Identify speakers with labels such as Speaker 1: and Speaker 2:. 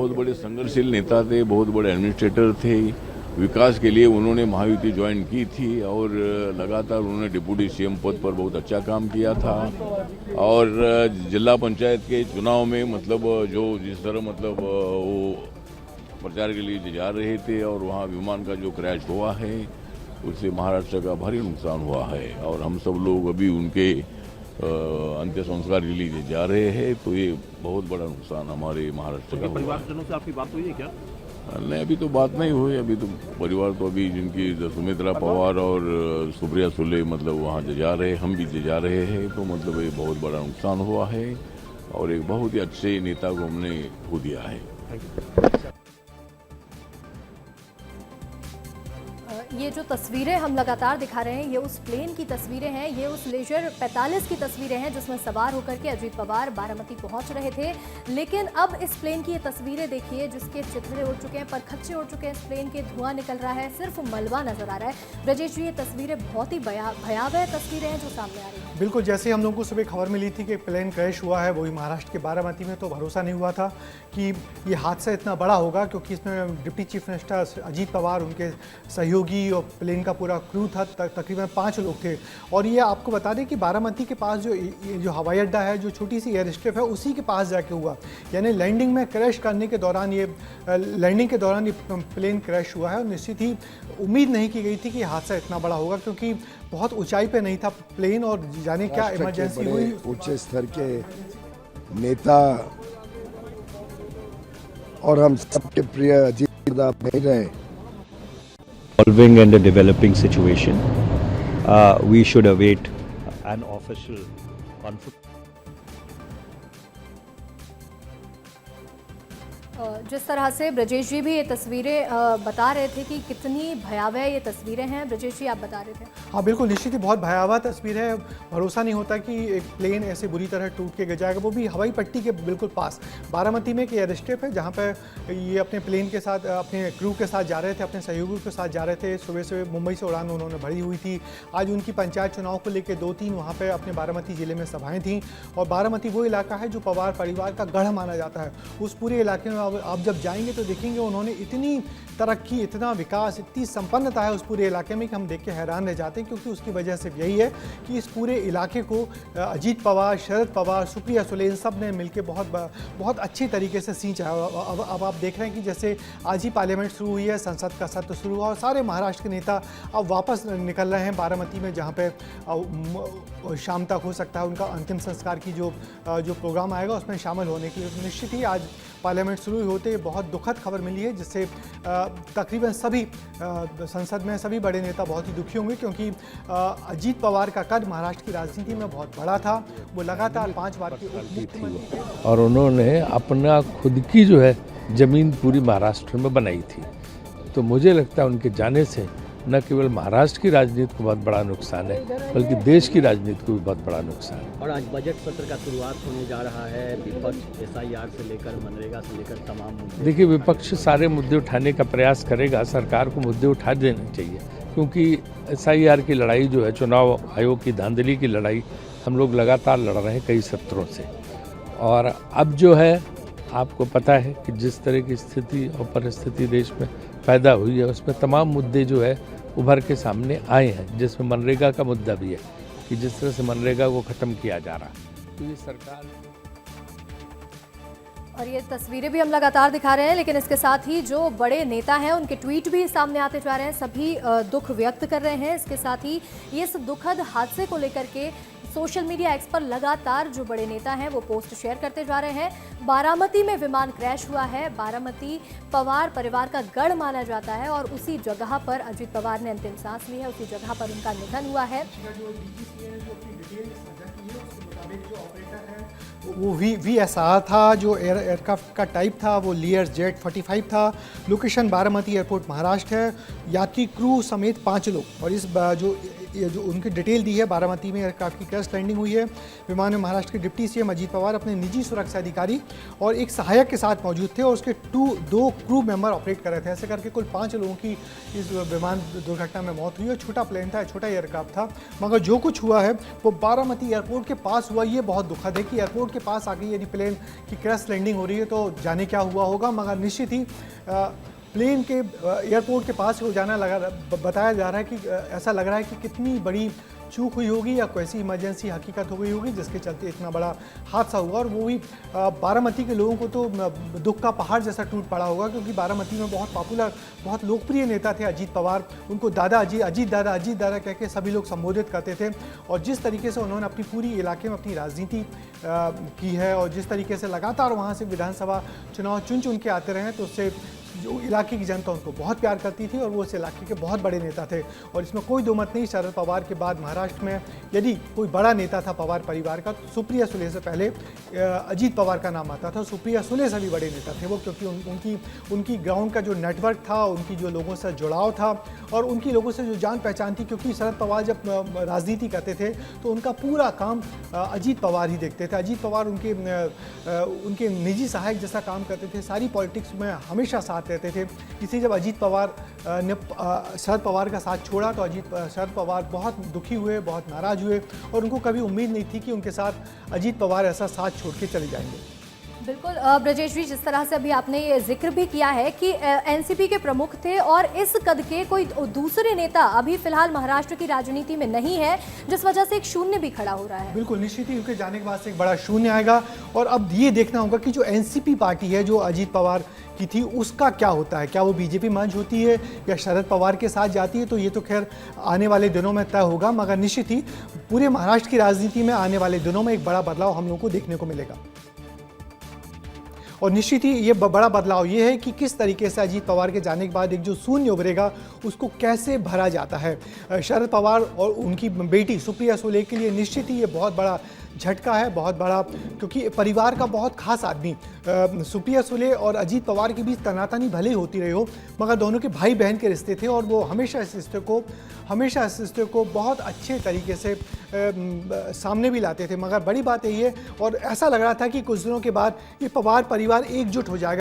Speaker 1: बहुत बड़े संघर्षशील नेता थे, बहुत बड़े एडमिनिस्ट्रेटर थे। विकास के लिए उन्होंने महायुति ज्वाइन की थी और लगातार उन्होंने डिप्टी सीएम पद पर बहुत अच्छा काम किया था। और जिला पंचायत के चुनाव में मतलब जो जिस तरह मतलब वो प्रचार के लिए जा रहे थे और वहाँ विमान का जो क्रैश हुआ है उससे महाराष्ट्र का भारी नुकसान हुआ है और हम सब लोग अभी उनके अंत्य संस्कार के लिए जा रहे हैं। तो ये बहुत बड़ा नुकसान हमारे महाराष्ट्र का हुआ।
Speaker 2: परिवारजनों से आपकी बात हुई है क्या?
Speaker 1: नहीं, अभी तो बात नहीं हुई। अभी तो परिवार तो अभी जिनकी सुमित्रा पवार और सुप्रिया सुले मतलब वहाँ जा रहे हैं, हम भी जा रहे हैं। तो मतलब ये बहुत बड़ा नुकसान हुआ है और एक बहुत ही अच्छे नेता को हमने खो दिया है।
Speaker 3: ये जो तस्वीरें हम लगातार दिखा रहे हैं ये उस प्लेन की तस्वीरें हैं, ये उस लेजर 45 की तस्वीरें हैं जिसमें सवार होकर के अजीत पवार बारामती पहुंच रहे थे। लेकिन अब इस प्लेन की ये तस्वीरें देखिए जिसके चिथड़े उड़ चुके हैं, परखच्चे उड़ चुके हैं इस प्लेन के, धुआं निकल रहा है, सिर्फ मलबा नजर आ रहा है। ब्रजेश जी, ये तस्वीरें बहुत ही भयावह तस्वीरें हैं जो सामने आ रही हैं।
Speaker 4: बिल्कुल, जैसे हम लोगों को सुबह खबर मिली थी कि प्लेन क्रैश हुआ है वही महाराष्ट्र के बारामती में, तो भरोसा नहीं हुआ था कि ये हादसा इतना बड़ा होगा, क्योंकि इसमें deputy chief minister Ajit Pawar, उनके सहयोगी और प्लेन का पूरा क्रू था, तकरीबन 5 लोग थे। और ये आपको बता दें कि बारामती के पास जो हवाई अड्डा है, जो छोटी सी एयर स्ट्रिप है, उसी के पास जाके हुआ। यानी लैंडिंग में क्रैश करने के दौरान ये प्लेन क्रैश हुआ है और निश्चित ही उम्मीद नहीं की गई थी कि हादसा इतना बड़ा होगा, क्योंकि बहुत ऊंचाई पे नहीं था प्लेन और जाने क्या इमरजेंसी हुई।
Speaker 5: ऊंचे स्तर के नेता और हम सबके प्रिय अजीत नहीं रहे।
Speaker 6: Evolving and a developing situation, we should await an official confirmation.
Speaker 3: जिस तरह से ब्रजेश जी भी ये तस्वीरें बता रहे थे कि कितनी भयावह ये तस्वीरें हैं, ब्रजेश जी आप बता रहे थे।
Speaker 4: हाँ बिल्कुल, निश्चित ही बहुत भयावह तस्वीर है। भरोसा नहीं होता कि एक प्लेन ऐसे बुरी तरह टूट के गिर जाएगा, वो भी हवाई पट्टी के बिल्कुल पास। बारामती में एक एयर स्ट्रिप है जहाँ पर ये अपने प्लेन के साथ, अपने क्रू के साथ जा रहे थे, अपने सहयोगियों के साथ जा रहे थे। सुबह सुबह मुंबई से उड़ान उन्होंने भरी हुई थी। आज उनकी पंचायत चुनाव को लेकर 2-3 वहाँ पर अपने बारामती ज़िले में सभाएँ थीं। और बारामती वो इलाका है जो पवार परिवार का गढ़ माना जाता है। उस पूरे इलाके में आप जब जाएंगे तो देखेंगे उन्होंने इतनी तरक्की, इतना विकास, इतनी संपन्नता है उस पूरे इलाके में कि हम देख के हैरान रह जाते हैं। क्योंकि उसकी वजह से यही है कि इस पूरे इलाके को अजीत पवार, शरद पवार, सुप्रिया सुले, इन सब ने मिलकर बहुत अच्छी तरीके से सींचा है। अब आप देख रहे हैं कि जैसे आज ही पार्लियामेंट शुरू हुई है, संसद का सत्र शुरू हुआ और सारे महाराष्ट्र के नेता अब वापस निकल रहे हैं बारामती में, जहाँ पे शाम तक हो सकता है उनका अंतिम संस्कार की जो प्रोग्राम आएगा उसमें शामिल होने के लिए। निश्चित ही आज पार्लियामेंट शुरू होते बहुत दुखद खबर मिली है, जिससे तकरीबन सभी संसद में सभी बड़े नेता बहुत ही दुखी होंगे, क्योंकि अजीत पवार का कद महाराष्ट्र की राजनीति में बहुत बड़ा था। वो लगातार 5 बार की मुख्यमंत्री थे
Speaker 7: और उन्होंने अपना खुद की जो है जमीन पूरी महाराष्ट्र में बनाई थी। तो मुझे लगता है उनके जाने से न केवल महाराष्ट्र की राजनीति को बहुत बड़ा नुकसान है, बल्कि देश की राजनीति को भी बहुत बड़ा नुकसान है।
Speaker 2: और आज बजट सत्र का शुरुआत होने जा रहा है। विपक्ष SIR से लेकर मनरेगा से लेकर तमाम मुद्दे।
Speaker 7: देखिए, विपक्ष सारे मुद्दे उठाने का प्रयास करेगा, सरकार को मुद्दे उठा देने चाहिए, क्योंकि SIR की लड़ाई जो है, चुनाव आयोग की धांधली की लड़ाई हम लोग लगातार लड़ रहे हैं कई सत्रों से। और अब जो है आपको पता है कि जिस तरह की स्थिति और परिस्थिति देश में पैदा हुई है, उसमें तमाम मुद्दे जो है उभर के सामने आए हैं, जिसमें मनरेगा का मुद्दा भी है कि जिस तरह से मनरेगा को ख़त्म किया जा रहा है। तो ये सरकार,
Speaker 3: और ये तस्वीरें भी हम लगातार दिखा रहे हैं, लेकिन इसके साथ ही जो बड़े नेता हैं उनके ट्वीट भी सामने आते जा रहे हैं, सभी दुख व्यक्त कर रहे हैं। इसके साथ ही ये इस दुखद हादसे को लेकर के सोशल मीडिया एक्स पर लगातार जो बड़े नेता हैं वो पोस्ट शेयर करते जा रहे हैं। बारामती में विमान क्रैश हुआ है, बारामती पवार परिवार का गढ़ माना जाता है और उसी जगह पर अजीत पवार ने अंतिम सांस ली है, उसी जगह पर उनका निधन हुआ है।
Speaker 4: वो VSR था, जो एयरक्राफ्ट का टाइप था वो लियर जेट 45 था। लोकेशन बारामती एयरपोर्ट महाराष्ट्र है। यात्री क्रू समेत 5 लोग। और इस जो ये जो उनकी डिटेल दी है, बारामती में एयरक्राफ्ट की क्रैश लैंडिंग हुई है। विमान में महाराष्ट्र के डिप्टी सीएम अजीत पवार अपने निजी सुरक्षा अधिकारी और एक सहायक के साथ मौजूद थे और उसके दो क्रू मेंबर ऑपरेट कर रहे थे। ऐसे करके कुल 5 लोगों की इस विमान दुर्घटना में मौत हुई और छोटा प्लेन था, छोटा एयरक्राफ्ट था। मगर जो कुछ हुआ है वो बारामती एयरपोर्ट के पास हुआ। ये बहुत दुखद है कि एयरपोर्ट के पास आके यदि प्लेन की क्रैश लैंडिंग हो रही है तो जाने क्या हुआ होगा। मगर निश्चित ही प्लेन के एयरपोर्ट के पास हो जाना बताया जा रहा है कि ऐसा लग रहा है कि कितनी बड़ी चूक हुई होगी या कोई ऐसी इमरजेंसी हकीकत हो गई होगी जिसके चलते इतना बड़ा हादसा हुआ। और वो भी बारामती के लोगों को तो दुख का पहाड़ जैसा टूट पड़ा होगा, क्योंकि बारामती में बहुत पॉपुलर, बहुत लोकप्रिय नेता थे अजीत पवार। उनको दादा अजीत दादा कह के सभी लोग संबोधित करते थे। और जिस तरीके से उन्होंने अपनी पूरी इलाके में अपनी राजनीति की है और जिस तरीके से लगातार वहाँ से विधानसभा चुनाव चुन के आते रहे, तो उससे जो इलाके की जनता उनको बहुत प्यार करती थी और वो उस इलाके के बहुत बड़े नेता थे। और इसमें कोई दो मत नहीं, शरद पवार के बाद महाराष्ट्र में यदि कोई बड़ा नेता था पवार परिवार का तो सुप्रिया सुले से पहले अजीत पवार का नाम आता था। सुप्रिया सुले से भी बड़े नेता थे वो, क्योंकि उनकी ग्राउंड का जो नेटवर्क था, उनकी जो लोगों से जुड़ाव था और उनकी लोगों से जो जान पहचान थी। क्योंकि शरद पवार जब राजनीति करते थे तो उनका पूरा काम अजीत पवार ही देखते थे। अजीत पवार उनके निजी सहायक जैसा काम करते थे, सारी पॉलिटिक्स में हमेशा साथ रहते थे। इसलिए जब अजीत पवार ने शरद पवार का साथ छोड़ा तो शरद पवार बहुत दुखी हुए, बहुत नाराज हुए और उनको कभी उम्मीद नहीं थी कि उनके साथ अजीत पवार ऐसा साथ छोड़ के चले जाएंगे।
Speaker 3: बिल्कुल ब्रजेश जी, जिस तरह से अभी आपने ये जिक्र भी किया है कि एनसीपी के प्रमुख थे और इस कद के कोई दूसरे नेता अभी फिलहाल महाराष्ट्र की राजनीति में नहीं है, जिस वजह से एक शून्य भी खड़ा हो रहा है।
Speaker 4: बिल्कुल, निश्चित ही उनके जाने के बाद से एक बड़ा शून्य आएगा। और अब ये देखना होगा कि जो एनसीपी पार्टी है जो अजीत पवार की थी उसका क्या होता है। क्या वो बीजेपी मंच होती है या शरद पवार के साथ जाती है, तो ये तो खैर आने वाले दिनों में तय होगा। मगर निश्चित ही पूरे महाराष्ट्र की राजनीति में आने वाले दिनों में एक बड़ा बदलाव हम लोगों को देखने को मिलेगा। और निश्चित ही ये बड़ा बदलाव ये है कि किस तरीके से अजीत पवार के जाने के बाद एक जो शून्य उभरेगा उसको कैसे भरा जाता है। शरद पवार और उनकी बेटी सुप्रिया सुले के लिए निश्चित ही ये बहुत बड़ा झटका है, बहुत बड़ा, क्योंकि परिवार का बहुत खास आदमी सुप्रिया सुले और अजीत पवार के बीच तनातनी भले ही होती रही हो, मगर दोनों के भाई बहन के रिश्ते थे और वो हमेशा इस रिश्ते को बहुत अच्छे तरीके से सामने भी लाते थे। मगर बड़ी बात यही है और ऐसा लग रहा था कि कुछ दिनों के बाद ये पवार परिवार एकजुट हो जाएगा।